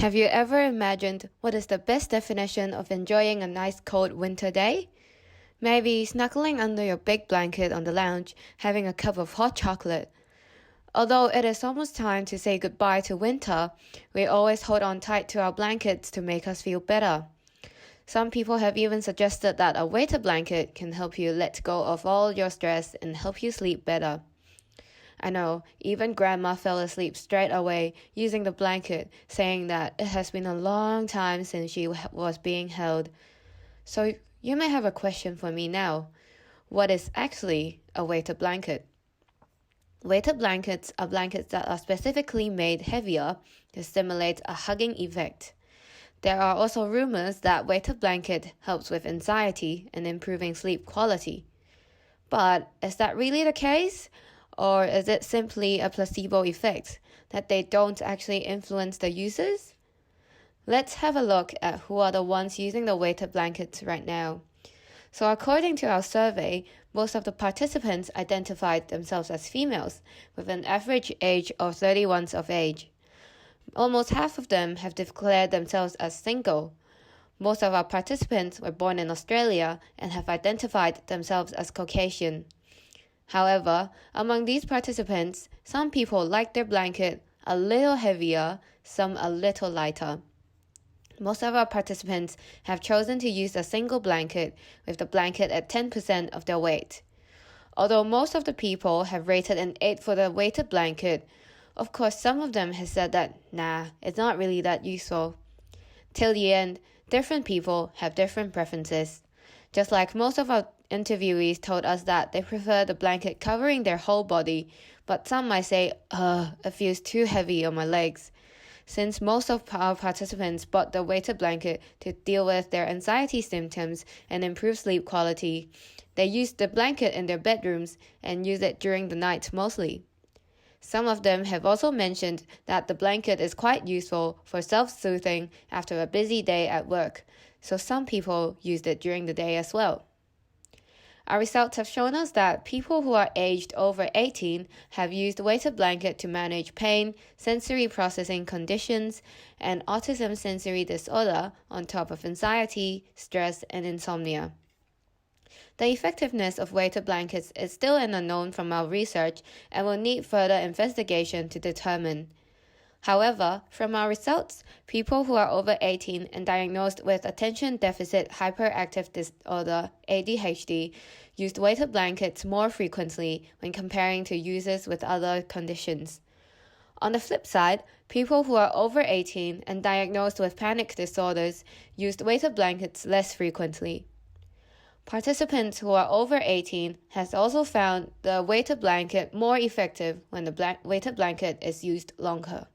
Have you ever imagined what is the best definition of enjoying a nice cold winter day? Maybe snuggling under your big blanket on the lounge, having a cup of hot chocolate. Although it is almost time to say goodbye to winter, we always hold on tight to our blankets to make us feel better. Some people have even suggested that a weighted blanket can help you let go of all your stress and help you sleep better. I know, even Grandma fell asleep straight away using the blanket, saying that it has been a long time since she was being held. So you may have a question for me now. What is actually a weighted blanket? Weighted blankets are blankets that are specifically made heavier to stimulate a hugging effect. There are also rumors that weighted blanket helps with anxiety and improving sleep quality. But is that really the case? Or is it simply a placebo effect that they don't actually influence the users? Let's have a look at who are the ones using the weighted blankets right now. So according to our survey, most of the participants identified themselves as females with an average age of 31 of age. Almost half of them have declared themselves as single. Most of our participants were born in Australia and have identified themselves as Caucasian. However, among these participants, some people like their blanket a little heavier, some a little lighter. Most of our participants have chosen to use a single blanket with the blanket at 10% of their weight. Although most of the people have rated an 8 for the weighted blanket, of course some of them have said that, nah, it's not really that useful. Till the end, different people have different preferences. Just like most of our interviewees told us that they prefer the blanket covering their whole body, but some might say, it feels too heavy on my legs. Since most of our participants bought the weighted blanket to deal with their anxiety symptoms and improve sleep quality, they used the blanket in their bedrooms and use it during the night mostly. Some of them have also mentioned that the blanket is quite useful for self-soothing after a busy day at work, so some people used it during the day as well. Our results have shown us that people who are aged over 18 have used weighted blanket to manage pain, sensory processing conditions, and autism sensory disorder on top of anxiety, stress, and insomnia. The effectiveness of weighted blankets is still an unknown from our research and will need further investigation to determine. However, from our results, people who are over 18 and diagnosed with attention deficit hyperactive disorder (ADHD) used weighted blankets more frequently when comparing to users with other conditions. On the flip side, people who are over 18 and diagnosed with panic disorders used weighted blankets less frequently. Participants who are over 18 has also found the weighted blanket more effective when the weighted blanket is used longer.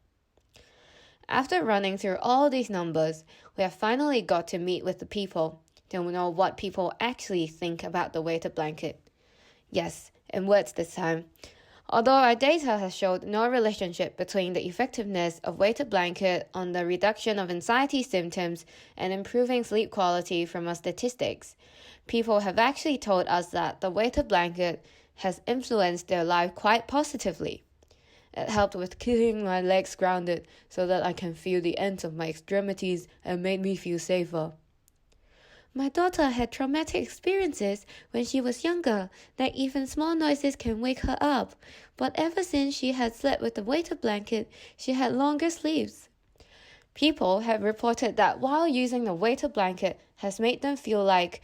After running through all these numbers, we have finally got to meet with the people to know what people actually think about the weighted blanket. Yes, in words this time. Although our data has showed no relationship between the effectiveness of weighted blanket on the reduction of anxiety symptoms and improving sleep quality from our statistics, people have actually told us that the weighted blanket has influenced their life quite positively. It helped with keeping my legs grounded so that I can feel the ends of my extremities and made me feel safer. My daughter had traumatic experiences when she was younger that even small noises can wake her up, but ever since she had slept with the weighted blanket, she had longer sleeps. People have reported that while using the weighted blanket has made them feel like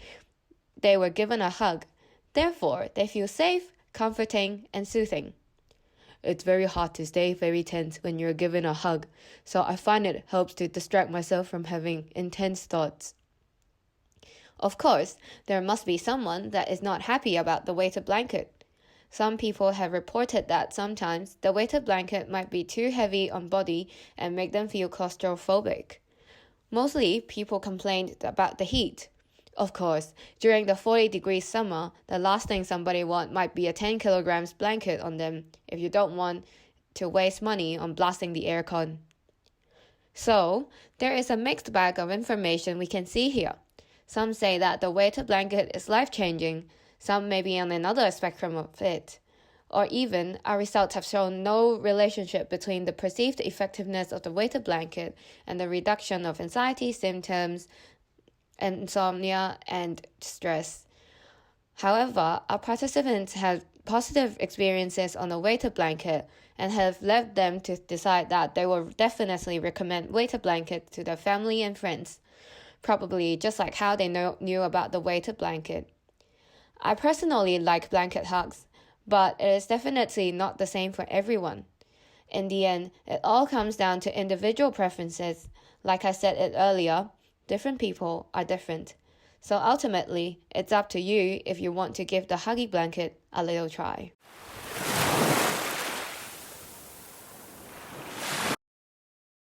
they were given a hug. Therefore, they feel safe, comforting, and soothing. It's very hard to stay very tense when you're given a hug, so I find it helps to distract myself from having intense thoughts. Of course, there must be someone that is not happy about the weighted blanket. Some people have reported that sometimes the weighted blanket might be too heavy on body and make them feel claustrophobic. Mostly, people complained about the heat. Of course, during the 40-degree summer, the last thing somebody wants might be a 10 kilograms blanket on them if you don't want to waste money on blasting the aircon. So, there is a mixed bag of information we can see here. Some say that the weighted blanket is life-changing, some may be on another spectrum of it. or even our results have shown no relationship between the perceived effectiveness of the weighted blanket and the reduction of anxiety symptoms, insomnia, and stress. However, our participants had positive experiences on a weighted blanket and have led them to decide that they will definitely recommend weighted blanket to their family and friends, probably just like how they knew about the weighted blanket. I personally like blanket hugs, but it is definitely not the same for everyone. In the end, it all comes down to individual preferences. Like I said it earlier, different people are different. So ultimately, it's up to you if you want to give the huggy blanket a little try.